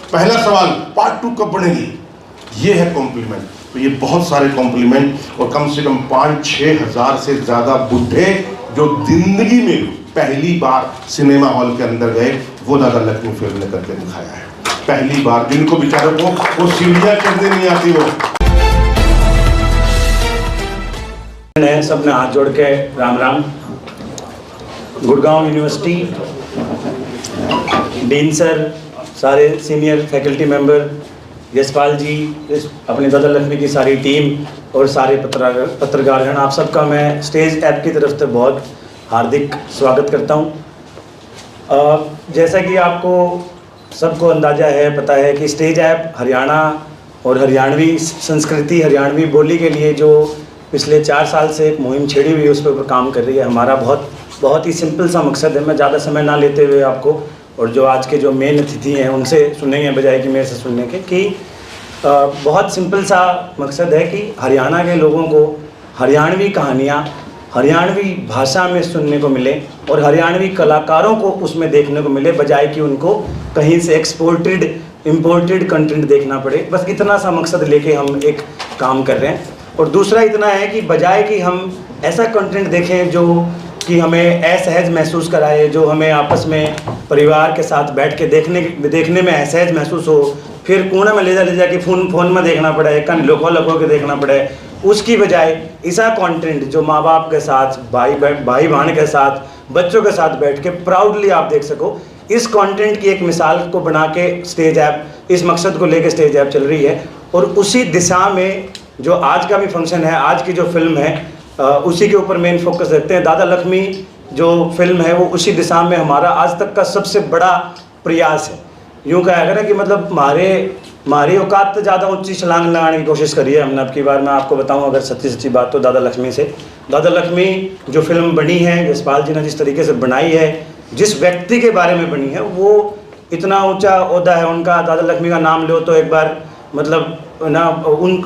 पहला सवाल पार्ट 2 कब बनेगी, ये है कॉम्प्लीमेंट। तो ये बहुत सारे कॉम्प्लीमेंट और कम से कम 5-6 हज़ार से ज़्यादा बुढ़े जो जिंदगी में पहली बार सिनेमा हॉल के अंदर गए, वो दादा लक्ष्मी फिल्म ने करके दिखाया है। पहली बार, जिनको बेचारों को वो सीढ़ियाँ चढ़ने नहीं आती हो। सबने हाथ जोड़ के Ram Ram. Gurgaon university, dean sir, सारे सीनियर फैकल्टी मेंबर, यशपाल जी, अपनी दादा लक्ष्मी की सारी टीम और सारे पत्रकारगण, आप सबका मैं स्टेज ऐप की तरफ से बहुत हार्दिक स्वागत करता हूँ। जैसा कि आपको सबको अंदाज़ा है, पता है कि स्टेज ऐप हरियाणा और हरियाणवी संस्कृति, हरियाणवी बोली के लिए जो पिछले 4 साल से एक मुहिम छेड़ी हुई है, उस पर काम कर रही है। हमारा बहुत ही सिंपल सा मकसद है। मैं ज़्यादा समय ना लेते हुए आपको और जो आज के जो मेन अतिथि हैं उनसे सुनेंगे बजाय कि मेरे से सुनने के, कि बहुत सिंपल सा मकसद है कि हरियाणा के लोगों को हरियाणवी कहानियाँ हरियाणवी भाषा में सुनने को मिले और हरियाणवी कलाकारों को उसमें देखने को मिले, बजाय कि उनको कहीं से इम्पोर्टेड कंटेंट देखना पड़े। बस इतना सा मकसद लेके हम एक काम कर रहे हैं। और दूसरा इतना है कि बजाय कि हम ऐसा कंटेंट देखें जो कि हमें असहज महसूस कराए, जो हमें आपस में परिवार के साथ बैठ के देखने में असहज महसूस हो, फिर कोने में ले जा के फ़ोन में देखना पड़े, कन लुको के देखना पड़े, उसकी बजाय ऐसा कंटेंट जो माँ बाप के साथ, भाई बहन के साथ, बच्चों के साथ बैठ के प्राउडली आप देख सको, इस कंटेंट की एक मिसाल को बना के स्टेज ऐप, इस मकसद को लेके स्टेज ऐप चल रही है। और उसी दिशा में जो आज का भी फंक्शन है, आज की जो फिल्म है, उसी के ऊपर मेन फोकस रखते हैं। दादा लक्ष्मी जो फिल्म है वो उसी दिशा में हमारा आज तक का सबसे बड़ा प्रयास है। यूँ कहा करें कि मतलब हमारी औकात से ज़्यादा ऊंची छलांग लगाने की कोशिश करी है हमने। अब की बार मैं आपको बताऊं अगर सच्ची बात तो दादा लक्ष्मी से, दादा लक्ष्मी जो फिल्म बनी है, यशपाल जी ने जिस तरीके से बनाई है, जिस व्यक्ति के बारे में बनी है, वो इतना ऊँचा ओहदा है उनका। दादा लक्ष्मी का नाम लो तो एक बार मतलब ना, उन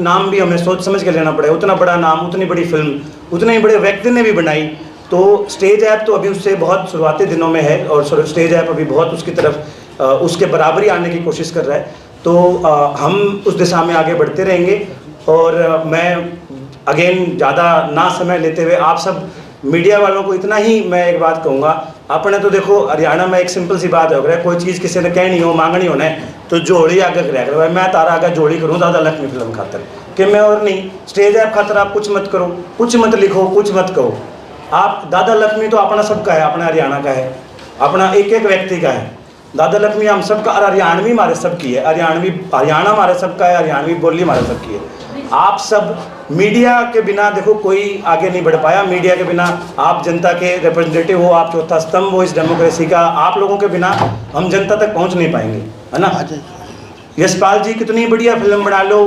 नाम भी हमें सोच समझ के लेना पड़ेगा। उतना बड़ा नाम, उतनी बड़ी फिल्म, उतने ही बड़े व्यक्ति ने भी बनाई। तो स्टेज ऐप तो अभी उससे बहुत शुरुआती दिनों में है और स्टेज ऐप अभी बहुत उसकी तरफ उसके बराबरी आने की कोशिश कर रहा है। तो हम उस दिशा में आगे बढ़ते रहेंगे। और मैं अगेन ज़्यादा ना समय लेते हुए आप सब मीडिया वालों को इतना ही मैं एक बात कहूँगा, अपने तो देखो हरियाणा में एक सिंपल सी बात हो रहा है, कोई चीज़ किसी ने कहनी हो, मांगनी हो ना, तो जोड़ी आगे कर भाई मैं तारा आगे जोड़ी करूँ दादा लक्ष्मी फिल्म खातर कि मैं, और नहीं स्टेज ऐप खातर आप कुछ मत करो, कुछ मत लिखो, कुछ मत कहो। आप दादा लक्ष्मी तो अपना सबका है, अपना हरियाणा का है, अपना एक व्यक्ति का है। दादा लक्ष्मी हम सबका, और हरियाणवी हमारे सबकी है, हरियाणा हमारे सबका है, हरियाणवी बोली हमारे सबकी है। आप सब मीडिया के बिना देखो कोई आगे नहीं बढ़ पाया। मीडिया के बिना आप जनता के रिप्रेजेंटेटिव हो, आप चौथा स्तंभ हो इस डेमोक्रेसी का। आप लोगों के बिना हम जनता तक पहुंच नहीं पाएंगे, है ना। यशपाल जी कितनी बढ़िया फिल्म बना लो,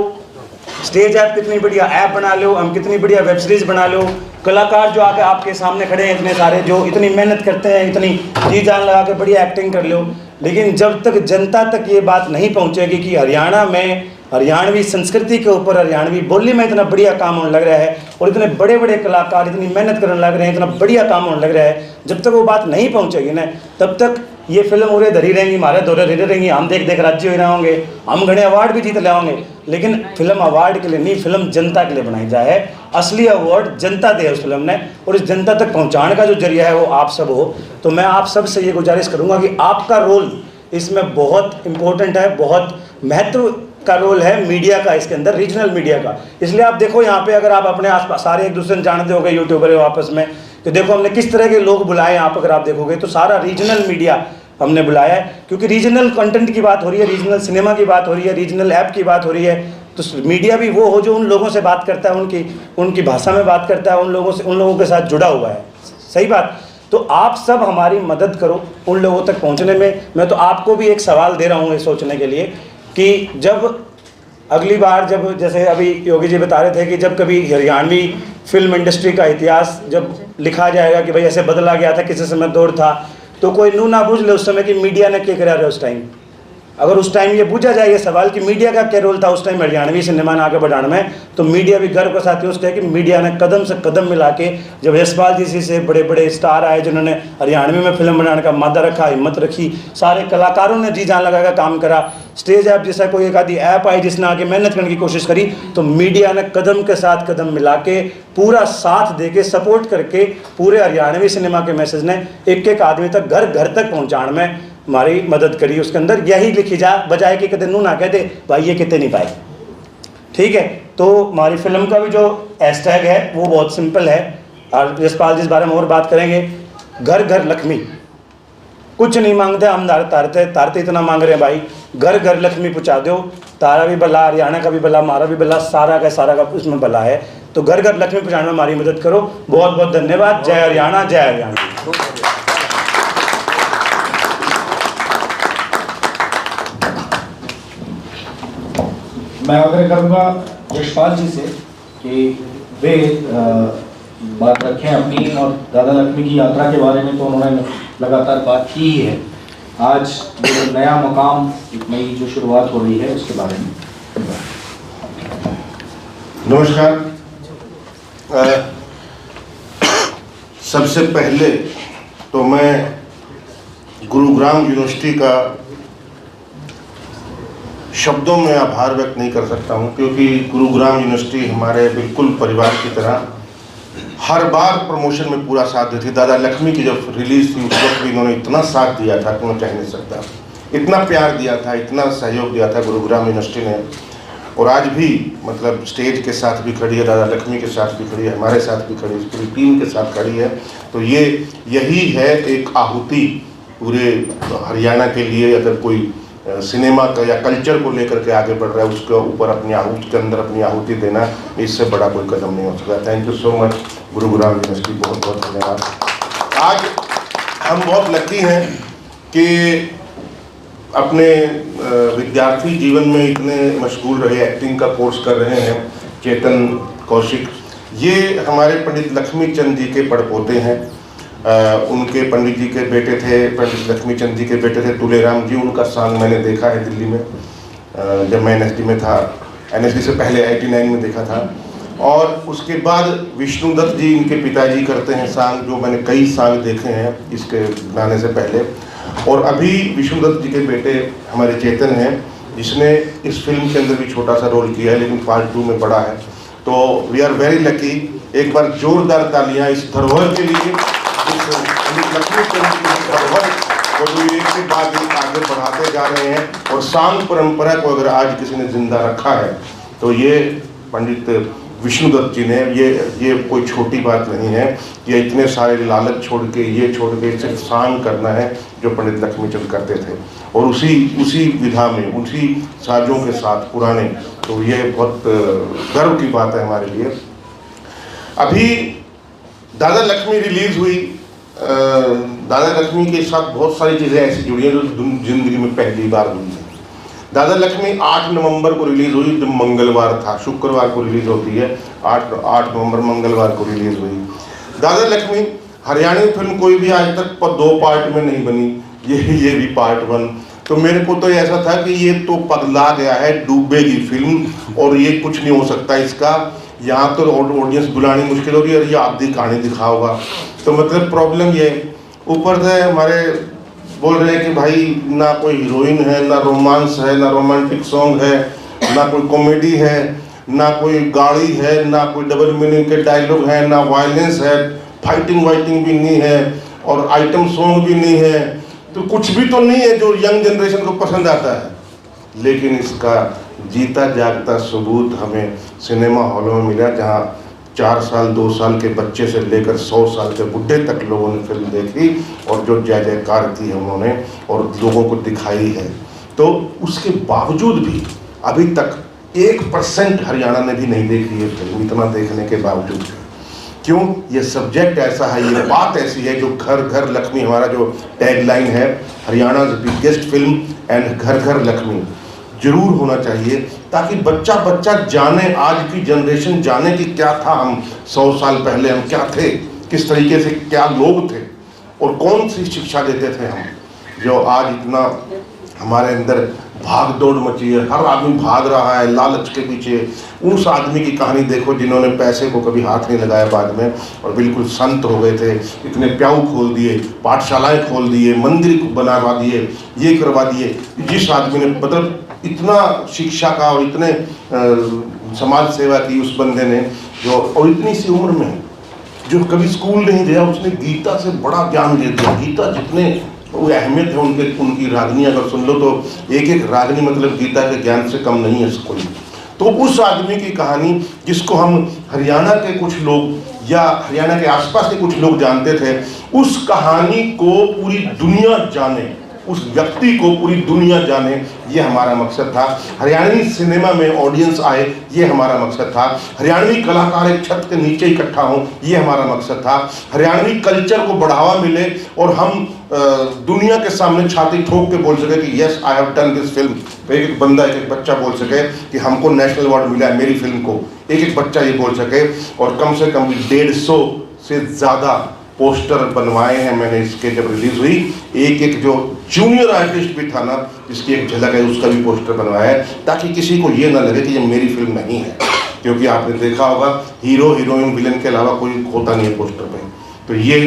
स्टेज ऐप कितनी बढ़िया ऐप बना लो, हम कितनी बढ़िया वेब सीरीज बना लो, कलाकार जो आके आपके सामने खड़े हैं इतने सारे, जो इतनी मेहनत करते हैं, इतनी जी जान लगा के बढ़िया एक्टिंग कर लो, लेकिन जब तक जनता तक ये बात नहीं पहुंचेगी कि हरियाणा में हरियाणवी संस्कृति के ऊपर, हरियाणवी बोली में इतना बढ़िया काम होने लग रहा है और इतने बड़े बड़े कलाकार इतनी मेहनत करने लग रहे हैं, इतना बढ़िया काम होने लग रहा है, जब तक वो बात नहीं पहुंचेगी ना, तब तक ये फिल्म उरे धरी रहेंगी, हमारे दौरे धरी रहेंगी, हम देख राज्य हो रहे होंगे, हम घने अवार्ड भी जीत ले होंगे, लेकिन फिल्म अवार्ड के लिए नहीं, फिल्म जनता के लिए बनाई जाए। असली अवार्ड जनता दे उस फिल्म ने, और इस जनता तक पहुँचाने का जो जरिया है वो आप सब हो। तो मैं आप सब से ये गुजारिश करूँगा कि आपका रोल इसमें बहुत इम्पोर्टेंट है, बहुत महत्व का रोल है मीडिया का, इसके अंदर रीजनल मीडिया का। इसलिए आप देखो यहाँ पे अगर आप अपने आसपास सारे एक दूसरे से जानते होंगे, यूट्यूबर हो आपस में, तो देखो हमने किस तरह के लोग बुलाए यहाँ पर, अगर आप देखोगे तो सारा रीजनल मीडिया हमने बुलाया है, क्योंकि रीजनल कंटेंट की बात हो रही है, रीजनल सिनेमा की बात हो रही है, रीजनल ऐप की बात हो रही है। तो मीडिया भी वो हो जो उन लोगों से बात करता है, उनकी भाषा में बात करता है, उन लोगों के साथ जुड़ा हुआ है। सही बात। तो आप सब हमारी मदद करो उन लोगों तक पहुँचने में। मैं तो आपको भी एक सवाल दे रहा हूँ ये सोचने के लिए कि जब अगली बार, जब जैसे अभी योगी जी बता रहे थे कि जब कभी हरियाणवी फिल्म इंडस्ट्री का इतिहास जब लिखा जाएगा कि भाई ऐसे बदला गया था, किसी समय दौर था, तो कोई नू ना बूझ ले उस समय कि मीडिया ने क्या करा रहा उस टाइम। अगर उस टाइम ये पूछा जाए ये सवाल कि मीडिया का क्या रोल था उस टाइम हरियाणवी सिनेमा ने आगे बढ़ाने में, तो मीडिया भी गर्व के साथ उसका है कि मीडिया ने कदम से कदम मिला के, जब यशपाल जी से बड़े बड़े स्टार आए जिन्होंने हरियाणवी में फिल्म बनाने का मादा रखा, हिम्मत रखी, सारे कलाकारों ने जी जान लगा कर काम करा, स्टेज ऐप जैसा कोई एक आधी ऐप आई जिसने आगे मेहनत करने की कोशिश करी, तो मीडिया ने कदम के साथ कदम मिला के पूरा साथ दे के सपोर्ट करके पूरे हरियाणवी सिनेमा के मैसेज ने एक एक आदमी तक घर घर तक पहुँचाने में हमारी मदद करी। उसके अंदर यही लिखी जा बजाय कि कदे नू ना कहते भाई ये कितने नहीं पाए। ठीक है, तो हमारी फिल्म का भी जो हैशटैग है वो बहुत सिंपल है, और यशपाल जी इस बारे में और बात करेंगे। घर घर लक्ष्मी, कुछ नहीं मांगते हम तारते इतना मांग रहे हैं भाई, घर घर लक्ष्मी पहुँचा दो, तारा भी भला, हरियाणा का भी भला, हमारा भी भला, सारा का उसमें भला है, तो घर घर लक्ष्मी पहुँचाने में हमारी मदद करो। बहुत बहुत धन्यवाद। जय हरियाणा, जय हरियाणा। मैं आग्रह करूँगा यशपाल जी से कि वे बात रखें अपनी और दादा लक्ष्मी की यात्रा के बारे में, तो उन्होंने लगातार बात की ही है। आज जो नया मकाम, एक नई जो शुरुआत हो रही है उसके बारे में। नमस्कार। सबसे पहले तो मैं गुरुग्राम यूनिवर्सिटी का शब्दों में आभार व्यक्त नहीं कर सकता हूं, क्योंकि गुरुग्राम यूनिवर्सिटी हमारे बिल्कुल परिवार की तरह हर बार प्रमोशन में पूरा साथ देती। दादा लक्ष्मी की जब रिलीज़ थी उस वक्त भी इन्होंने इतना साथ दिया था कि मैं कह नहीं सकता, इतना प्यार दिया था, इतना सहयोग दिया था गुरुग्राम यूनिवर्सिटी ने। और आज भी मतलब स्टेज के साथ भी खड़ी है, दादा लक्ष्मी के साथ भी खड़ी है, हमारे साथ भी खड़ी है, पूरी टीम के साथ खड़ी है। तो यही है एक आहुति पूरे हरियाणा के लिए। अगर कोई सिनेमा का या कल्चर को लेकर के आगे बढ़ रहा है, उसके ऊपर अपनी आहुति के अंदर अपनी आहुति देना, इससे बड़ा कोई कदम नहीं हो सकता। Thank you so much Gurugram university, बहुत बहुत धन्यवाद। आज हम बहुत लकी हैं कि अपने विद्यार्थी जीवन में इतने मशगूल रहे, एक्टिंग का कोर्स कर रहे हैं चेतन कौशिक। ये हमारे पंडित लक्ष्मी चंद जी के पड़पोते हैं। उनके पंडित जी के बेटे थे, पंडित लक्ष्मी चंद जी के बेटे थे तुलेराम जी। उनका सांग मैंने देखा है दिल्ली में, जब मैं NSD में था, NSD से पहले 89 में देखा था। और उसके बाद विष्णुदत्त जी इनके पिताजी करते हैं सांग, जो मैंने कई सांग देखे हैं इसके गाने से पहले। और अभी विष्णुदत्त जी के बेटे हमारे चेतन हैं, जिसने इस फिल्म के अंदर भी छोटा सा रोल किया है, लेकिन पार्ट 2 में बड़ा है। तो वी आर वेरी लकी। एक बार जोरदार तालियां इस धरोहर के लिए, लक्ष्मी चंद की धरोहर को जो एक के बाद एक आगे बढ़ाते जा रहे हैं। और सांग परंपरा को अगर आज किसी ने जिंदा रखा है तो ये पंडित विष्णुदत्त जी ने। ये कोई छोटी बात नहीं है। ये इतने सारे लालच छोड़ के, ये छोड़ के सिर्फ सांग करना है जो पंडित लक्ष्मीचंद करते थे, और उसी विधा में, उसी साजों के साथ पुराने। तो ये बहुत गर्व की बात है हमारे लिए। अभी दादा लक्ष्मी रिलीज हुई। दादा लक्ष्मी के साथ बहुत सारी चीज़ें ऐसी जुड़ी हैं जो जिंदगी में पहली बार हुई है। दादा लक्ष्मी 8 नवंबर को रिलीज हुई, जो मंगलवार था, शुक्रवार को रिलीज होती है। 8 नवंबर मंगलवार को रिलीज हुई दादा लक्ष्मी। हरियाणवी फिल्म कोई भी आज तक 2 पार्ट में नहीं बनी, ये भी पार्ट 1। तो मेरे को तो ऐसा था कि ये तो पगला गया है, डूबेगी फिल्म और ये कुछ नहीं हो सकता इसका। यहाँ तो ऑडियंस बुलानी मुश्किल होगी और ये आधी कहानी दिखाओगा। तो मतलब प्रॉब्लम ये, ऊपर से हमारे बोल रहे हैं कि भाई ना कोई हीरोइन है, ना रोमांस है, ना रोमांटिक सॉन्ग है, ना कोई कॉमेडी है, ना कोई गाड़ी है, ना कोई डबल मीनिंग के डायलॉग है, ना वायलेंस है, फाइटिंग वाइटिंग भी नहीं है, और आइटम सॉन्ग भी नहीं है। तो कुछ भी तो नहीं है जो यंग जनरेशन को पसंद आता है। लेकिन इसका जीता जागता सबूत हमें सिनेमा हॉलों में मिला, जहाँ 4 साल 2 साल के बच्चे से लेकर 100 साल के बुढ़े तक लोगों ने फिल्म देखी, और जो जय जयकार की है उन्होंने और लोगों को दिखाई है। तो उसके बावजूद भी अभी तक 1% हरियाणा ने भी नहीं देखी है फिल्म, इतना देखने के बावजूद। क्यों? ये सब्जेक्ट ऐसा है, ये बात ऐसी है, जो घर घर लक्ष्मी, हमारा जो टैगलाइन है, हरियाणा बिगेस्ट फिल्म एंड घर घर लक्ष्मी, जरूर होना चाहिए, ताकि बच्चा बच्चा जाने, आज की जनरेशन जाने कि क्या था हम 100 साल पहले, हम क्या थे, किस तरीके से क्या लोग थे और कौन सी शिक्षा देते थे हम, जो आज इतना हमारे अंदर भाग दौड़ मची है, हर आदमी भाग रहा है लालच के पीछे। उस आदमी की कहानी देखो जिन्होंने पैसे को कभी हाथ नहीं लगाया बाद में और बिल्कुल संत हो गए थे, इतने प्याऊ खोल दिए, पाठशालाएं खोल दिए, मंदिर बनवा दिए, ये करवा दिए। जिस आदमी ने मतलब इतना शिक्षा का और इतने समाज सेवा की उस बंदे ने, जो और इतनी सी उम्र में जो कभी स्कूल नहीं गया, उसने गीता से बड़ा ज्ञान दे दिया। गीता जितने वो अहमियत है उनकी रागनी अगर सुन लो तो एक एक रागनी मतलब गीता के ज्ञान से कम नहीं है कोई। तो उस आदमी की कहानी जिसको हम हरियाणा के कुछ लोग या हरियाणा के आसपास के कुछ लोग जानते थे, उस कहानी को पूरी दुनिया जाने, उस व्यक्ति को पूरी दुनिया जाने, ये हमारा मकसद था। हरियाणवी सिनेमा में ऑडियंस आए, ये हमारा मकसद था। हरियाणवी कलाकार एक छत के नीचे इकट्ठा हों, ये हमारा मकसद था। हरियाणवी कल्चर को बढ़ावा मिले और हम दुनिया के सामने छाती ठोक के बोल सके कि yes I have done this film. एक बंदा, एक बच्चा बोल सके कि हमको नेशनल अवार्ड मिला है मेरी फिल्म को, एक बच्चा ये बोल सके। और कम से कम 150 से ज़्यादा पोस्टर बनवाए हैं मैंने इसके जब रिलीज हुई। एक जो जूनियर आर्टिस्ट भी था ना, जिसकी एक झलक है, उसका भी पोस्टर बनवाया है, ताकि किसी को ये ना लगे कि ये मेरी फिल्म नहीं है। क्योंकि आपने देखा होगा हीरो हीरोइन विलन के अलावा कोई होता नहीं है पोस्टर पे। तो ये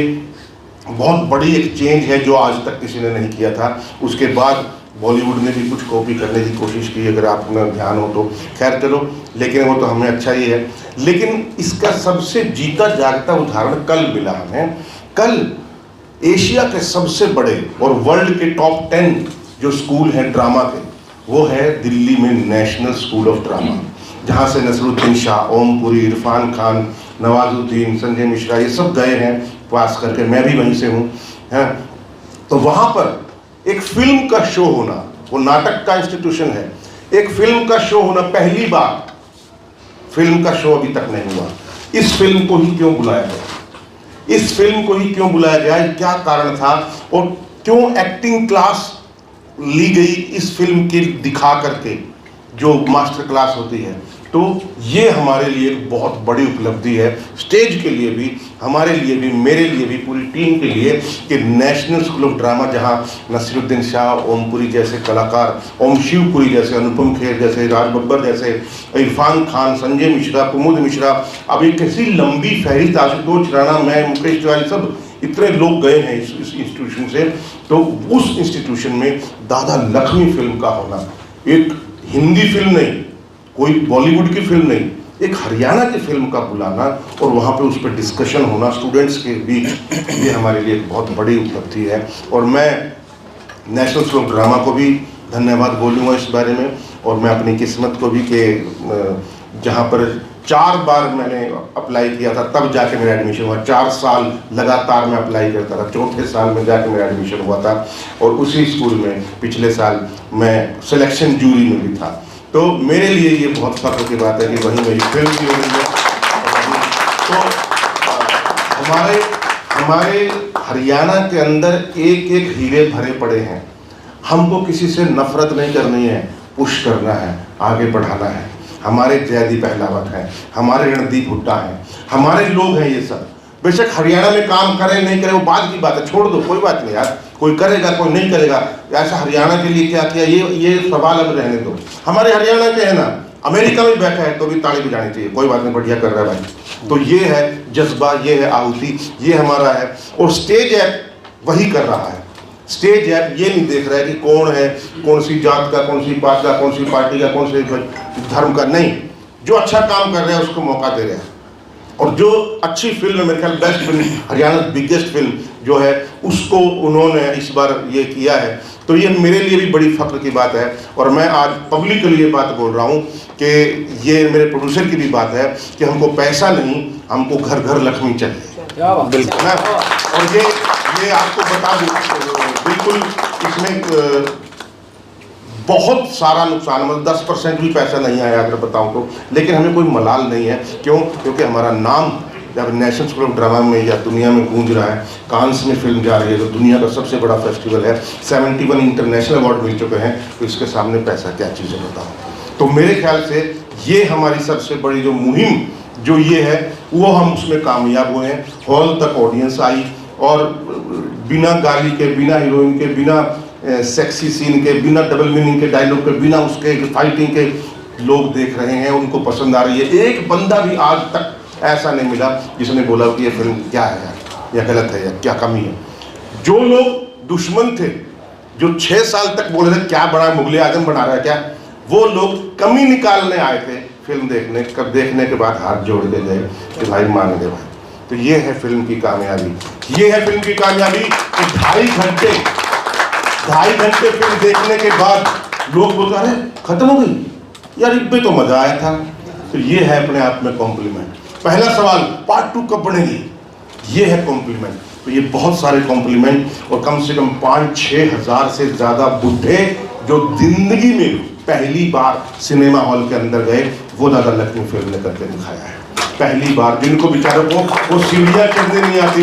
बहुत बड़ी एक चेंज है जो आज तक किसी ने नहीं किया था। उसके बाद बॉलीवुड ने भी कुछ कॉपी करने की कोशिश की, अगर आप में ध्यान हो तो। खैर चलो, लेकिन वो तो हमें अच्छा ही है। लेकिन इसका सबसे जीता जागता उदाहरण कल मिला हमें। कल एशिया के सबसे बड़े और वर्ल्ड के टॉप 10 जो स्कूल हैं ड्रामा के, वो है दिल्ली में नेशनल स्कूल ऑफ ड्रामा, जहाँ से नसरुद्दीन शाह, ओमपुरी, इरफान खान, नवाजुद्दीन, संजय मिश्रा, ये सब गए हैं पास करके। मैं भी वहीं से हूँ, हैं। तो वहाँ पर एक फिल्म का शो होना, वो नाटक का इंस्टीट्यूशन है, एक फिल्म का शो होना, पहली बार फिल्म का शो अभी तक नहीं हुआ। इस फिल्म को ही क्यों बुलाया गया, इस फिल्म को ही क्यों बुलाया गया, क्या कारण था, और क्यों एक्टिंग क्लास ली गई इस फिल्म की दिखा करके, जो मास्टर क्लास होती है। तो ये हमारे लिए एक बहुत बड़ी उपलब्धि है, स्टेज के लिए भी, हमारे लिए भी, मेरे लिए भी, पूरी टीम के लिए, कि नेशनल स्कूल ऑफ ड्रामा, जहाँ नसीरुद्दीन शाह, ओमपुरी जैसे कलाकार, ओम शिवपुरी जैसे, अनुपम खेर जैसे, राज बब्बर जैसे, इरफान खान, संजय मिश्रा, कुमुद मिश्रा, अब एक कैसी लंबी फहरिस्त, आशुतोष राणा, मैं, मुकेश तिवारी, सब इतने लोग गए हैं इस इंस्टीट्यूशन से। तो उस इंस्टीट्यूशन में दादा लक्ष्मी फिल्म का होना, एक हिंदी फिल्म नहीं, कोई बॉलीवुड की फिल्म नहीं, एक हरियाणा की फिल्म का बुलाना और वहाँ पे उस पर डिस्कशन होना स्टूडेंट्स के बीच, ये हमारे लिए एक बहुत बड़ी उपलब्धि है। और मैं नेशनल स्कूल ऑफ ड्रामा को भी धन्यवाद बोलूँगा इस बारे में, और मैं अपनी किस्मत को भी, कि जहाँ पर 4 बार मैंने अप्लाई किया था तब जाके मेरा एडमिशन हुआ। 4 साल लगातार मैं अप्लाई करता था, 4थे साल में जाके मेरा एडमिशन हुआ था। और उसी स्कूल में पिछले साल मैं सिलेक्शन जूरी में भी था। तो मेरे लिए ये बहुत फख्र की बात है कि वहीं मेरी फिल्म भी हो रही है। तो हमारे हरियाणा के अंदर एक एक हीरे भरे पड़े हैं। हमको किसी से नफरत नहीं करनी है, पुश करना है, आगे बढ़ाना है। हमारे जयदीप अहलावत हैं, हमारे रणदीप हुड्डा हैं, हमारे लोग हैं ये सब। बेशक हरियाणा में काम करें नहीं करें वो बाद की बात है, छोड़ दो, कोई बात नहीं यार, कोई करेगा कोई नहीं करेगा, ऐसा हरियाणा के लिए क्या किया, ये सवाल अब रहने दो। हमारे हरियाणा के है ना, अमेरिका में बैठा है तो भी ताली बजानी चाहिए, कोई बात नहीं, बढ़िया कर रहा है भाई। तो ये है जज्बा, ये है आहुति, ये हमारा है। और स्टेज ऐप वही कर रहा है। स्टेज ऐप ये नहीं देख रहा है कि कौन है, कौन सी जात का, कौन सी पात का, कौन सी पार्टी का, कौन से धर्म का, नहीं, जो अच्छा काम कर रहा है उसको मौका दे रहे हैं। और जो अच्छी फिल्म है, मेरे ख्याल best film, Haryana biggest film जो है, उसको उन्होंने इस बार ये किया है। तो ये मेरे लिए भी बड़ी फख्र की बात है। और मैं आज पब्लिकली ये बात बोल रहा हूँ कि ये मेरे प्रोड्यूसर की भी बात है कि हमको पैसा नहीं, हमको घर घर लक्ष्मी चाहिए। बिल्कुल। और ये आपको बता दूँ, बिल्कुल इसमें बहुत सारा नुकसान, मतलब 10% भी पैसा नहीं आया अगर बताऊं तो, लेकिन हमें कोई मलाल नहीं है। क्यों? क्योंकि हमारा नाम जब नेशनल स्कूल ऑफ ड्रामा में या दुनिया में गूंज रहा है। कांस में फिल्म जा रही है, तो दुनिया का सबसे बड़ा फेस्टिवल है, 71 इंटरनेशनल अवार्ड मिल चुके हैं, तो इसके सामने पैसा क्या चीज़ है बताओ। तो मेरे ख्याल से ये हमारी सबसे बड़ी जो मुहिम जो ये है, वो हम उसमें कामयाब हुए हैं। हॉल तक ऑडियंस आई, और बिना गाली के, बिना हीरोइन के, बिना सेक्सी सीन के, बिना डबल मीनिंग के डायलॉग के, बिना उसके फाइटिंग के लोग देख रहे हैं, उनको पसंद आ रही है। एक बंदा भी आज तक ऐसा नहीं मिला जिसने बोला कि ये फिल्म क्या है यार, या गलत है, या क्या कमी है। जो लोग दुश्मन थे, जो 6 साल तक बोल रहे थे क्या बड़ा मुगले आजम बना रहा है क्या, वो लोग कमी निकालने आए थे फिल्म देखने। कब देखने के बाद हाथ जोड़ के गए कि भाई मान दे भाई। तो ये है फिल्म की कामयाबी, ये है फिल्म की कामयाबी कि 2.5 घंटे फिल्म देखने के बाद लोग बोलते अरे खत्म हो गई यार, इस तो मजा आया था। तो ये है अपने आप में कॉम्प्लीमेंट। पहला सवाल पार्ट 2 कब बनेगी, ये है कॉम्प्लीमेंट। तो ये बहुत सारे कॉम्प्लीमेंट, और कम से कम 5-6 हज़ार से ज़्यादा बुढ़े जो जिंदगी में पहली बार सिनेमा हॉल के अंदर गए, वो दादा लक्ष्मी फिल्म ने करके दिखाया है। पहली बार जिनको बेचारों को वो सीढ़ियाँ चढ़ने नहीं आती,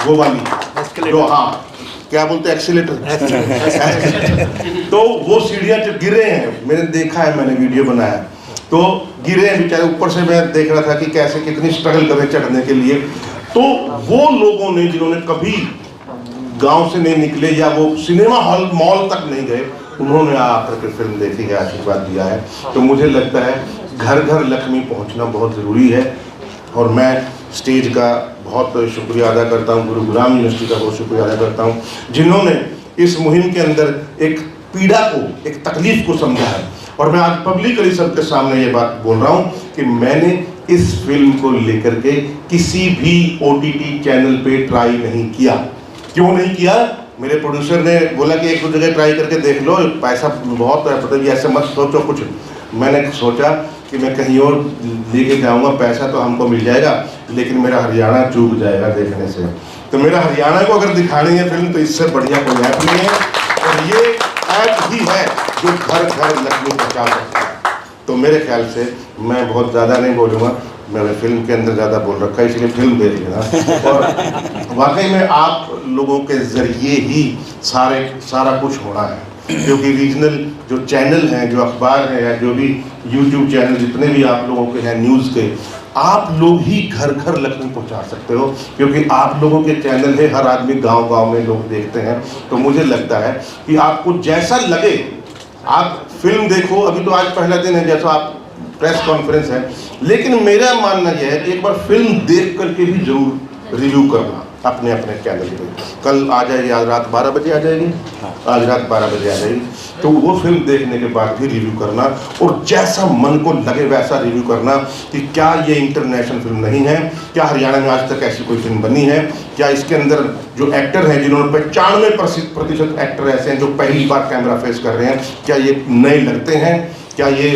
वो वाली जो, हाँ क्या बोलते हैं, एक्सीलेटर तो वो सीढ़ियाँ जो गिरे हैं, मैंने देखा है, मैंने वीडियो बनाया, तो गिरे हैं बेचारे। ऊपर से मैं देख रहा था कि कैसे कितनी स्ट्रगल कर रहे चढ़ने के लिए। तो वो लोगों ने जिन्होंने कभी गांव से नहीं निकले या वो सिनेमा हॉल मॉल तक नहीं गए, उन्होंने आकर के फिल्म देखी है, आशीर्वाद दिया है। तो मुझे लगता है घर घर लक्ष्मी पहुंचना बहुत ज़रूरी है। और मैं स्टेज का बहुत शुक्रिया अदा करता हूं, गुरुग्राम यूनिवर्सिटी का बहुत शुक्रिया अदा करता हूं, जिन्होंने इस मुहिम के अंदर एक पीड़ा को, एक तकलीफ को समझा है। और मैं आज पब्लिकली सबके सामने ये बात बोल रहा हूं कि मैंने इस फिल्म को लेकर के किसी भी OTT चैनल पे ट्राई नहीं किया। क्यों नहीं किया? मेरे प्रोड्यूसर ने बोला कि 1-2 जगह ट्राई करके देख लो, पैसा बहुत है, मतलब ऐसे मत सोचो कुछ। मैंने सोचा कि मैं कहीं और लेके जाऊंगा, पैसा तो हमको मिल जाएगा, लेकिन मेरा हरियाणा चूक जाएगा देखने से। तो मेरा हरियाणा को अगर दिखानी है फिल्म, तो इससे बढ़िया कोई ऐप नहीं है, और ये ऐप ही है जो घर घर लक्ष्मी पहुँचा सकता है। तो मेरे ख्याल से मैं बहुत ज़्यादा नहीं बोलूँगा, मैंने फिल्म के अंदर ज़्यादा बोल रखा है, इसलिए फिल्म देख लेना। और वाकई में आप लोगों के ज़रिए ही सारा कुछ होना है, क्योंकि रीजनल जो चैनल हैं, जो अखबार हैं, या जो भी यूट्यूब चैनल जितने भी आप लोगों के हैं न्यूज़ के, आप लोग ही घर घर लक्ष्मी पहुंचा सकते हो, क्योंकि आप लोगों के चैनल है, हर आदमी गांव गांव में लोग देखते हैं। तो मुझे लगता है कि आपको जैसा लगे आप फिल्म देखो। अभी तो आज पहला दिन है, जैसा आप प्रेस कॉन्फ्रेंस है, लेकिन मेरा मानना यह है कि एक बार फिल्म देख करके भी जरूर रिव्यू करना अपने अपने चैनल पे। कल आ जाएगी, आज रात 12 बजे आ जाएगी, आज रात 12 बजे आ जाएगी। तो वो फिल्म देखने के बाद भी रिव्यू करना, और जैसा मन को लगे वैसा रिव्यू करना कि क्या ये इंटरनेशनल फिल्म नहीं है, क्या हरियाणा में आज तक ऐसी कोई फिल्म बनी है, क्या इसके अंदर जो एक्टर हैं, जिन्होंने 95% एक्टर ऐसे हैं जो पहली बार कैमरा फेस कर रहे हैं, क्या ये नए लगते हैं, क्या ये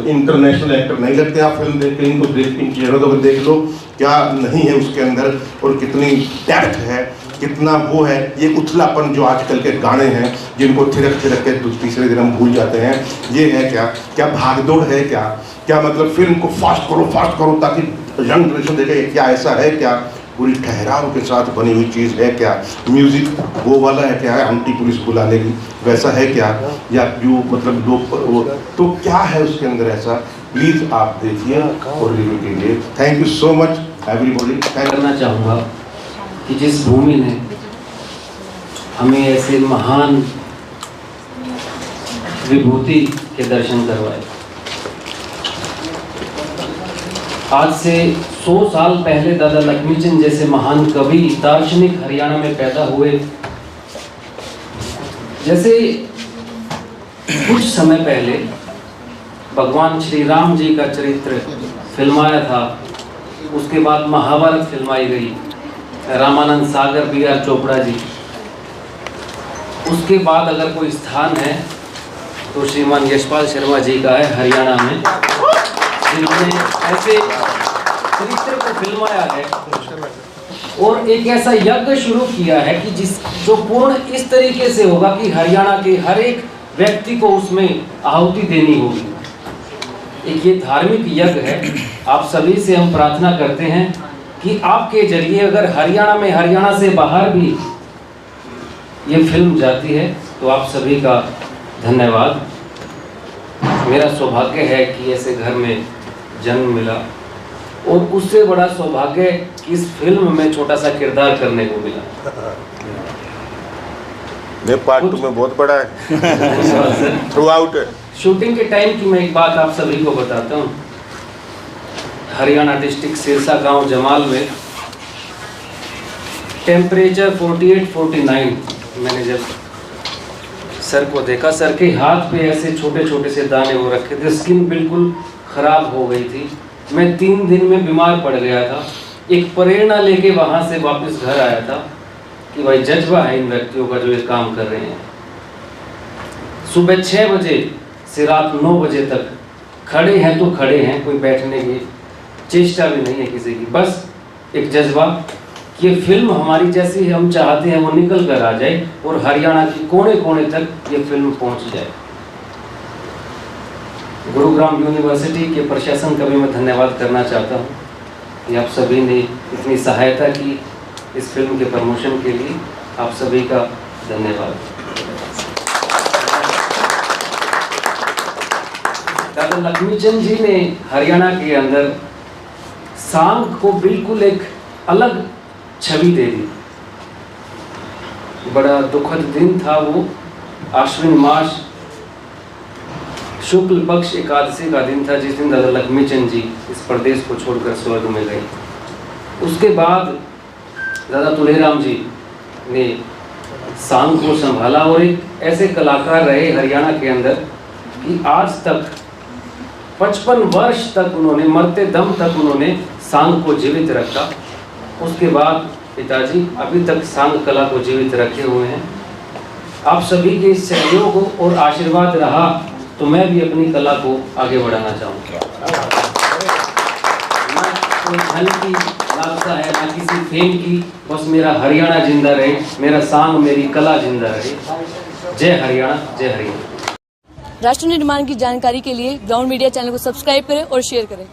इंटरनेशनल एक्टर नहीं लगते? आप फिल्म देख के इनको इन चीज़ों को देख लो, क्या नहीं है उसके अंदर, और कितनी डेप्थ है, कितना वो है। ये उथलापन जो आजकल के गाने हैं, जिनको थिरक थिरक के तीसरे दिन हम भूल जाते हैं, ये है क्या भागदौड़ है, क्या मतलब फिल्म को फास्ट करो ताकि यंग जनरेशन देखे क्या ऐसा है, क्या पूरी ठहराव के साथ बनी हुई चीज़ है, क्या म्यूज़िक वो वाला है, क्या है एंटी पुलिस बुलाने की वैसा है क्या, या जो मतलब लोग तो क्या है उसके अंदर ऐसा। प्लीज़ आप देखिए और रिव्यू कीजिए। Thank you so much everybody. करना चाहूँगा कि जिस भूमि ने हमें ऐसे महान विभूति के दर्शन करवाए, आज से 100 साल पहले दादा लक्ष्मीचंद जैसे महान कवि दार्शनिक हरियाणा में पैदा हुए। जैसे कुछ समय पहले भगवान श्री राम जी का चरित्र फिल्माया था, उसके बाद महाभारत फिल्माई गई, रामानंद सागर, B.R. चोपड़ा जी। उसके बाद अगर कोई स्थान है तो श्रीमान यशपाल शर्मा जी का है हरियाणा में, जिन्होंने ऐसे चरित्र को फिल्माया है और एक ऐसा यज्ञ शुरू किया है कि जो पूर्ण इस तरीके से होगा कि हरियाणा के हर एक व्यक्ति को उसमें आहुति देनी होगी। एक ये धार्मिक यज्ञ है। आप सभी से हम प्रार्थना करते हैं कि आपके जरिए अगर हरियाणा में, हरियाणा से बाहर भी ये फिल्म जाती है तो आप सभी का धन्यवाद। मेरा सौभाग्य है कि ऐसे घर में जन्म मिला, और उससे बड़ा सौभाग्य कि इस फिल्म में छोटा सा किरदार करने को मिला। मैं पार्ट 2 में बहुत बड़ा है थ्रू आउट है। शूटिंग के टाइम की मैं एक बात आप सभी को बताता हूँ। हरियाणा डिस्ट्रिक्ट सिरसा गांव जमाल में टेम्परेचर 48-49। मैंने जब सर को देखा, सर के हाथ पे ऐसे छोटे छोटे से दाने हो रखे थे, स्किन बिल्कुल ख़राब हो गई थी। मैं 3 दिन में बीमार पड़ गया था। एक प्रेरणा लेके वहाँ से वापस घर आया था कि भाई जज्बा है इन व्यक्तियों का जो ये काम कर रहे हैं। सुबह 6 बजे से रात 9 बजे तक खड़े हैं तो खड़े हैं, कोई बैठने की चेष्टा भी नहीं है किसी की। बस एक जज्बा कि ये फिल्म हमारी जैसी हम चाहते हैं वो निकल कर आ जाए और हरियाणा के कोने कोने तक ये फिल्म पहुंच जाए। गुरुग्राम यूनिवर्सिटी के प्रशासन का भी मैं धन्यवाद करना चाहता हूँ कि आप सभी ने इतनी सहायता की इस फिल्म के प्रमोशन के लिए। आप सभी का धन्यवाद। दादा लक्ष्मीचंद जी ने हरियाणा के अंदर सांग को बिल्कुल एक अलग छवि दे दी। बड़ा दुखद दिन था वो, आश्विन मास शुक्ल पक्ष एकादशी का दिन था, जिस दिन दादा लक्ष्मीचंद जी इस प्रदेश को छोड़कर स्वर्ग में गए। उसके बाद दादा तुलेराम जी ने सांग को संभाला और एक ऐसे कलाकार रहे हरियाणा के अंदर कि आज तक 55 वर्ष तक उन्होंने, मरते दम तक उन्होंने सांग को जीवित रखा। उसके बाद पिताजी अभी तक सांग कला को जीवित रखे हुए हैं। आप सभी के सहयोग और आशीर्वाद रहा तो मैं भी अपनी कला को आगे बढ़ाना चाहूँगा। ना कोई धन की लालसा है, ना किसी फेम की, बस मेरा हरियाणा जिंदा रहे, मेरा सांग, मेरी कला जिंदा रहे। जय हरियाणा, जय हरियाणा। राष्ट्र निर्माण की जानकारी के लिए ग्राउंड मीडिया चैनल को सब्सक्राइब करें और शेयर करें।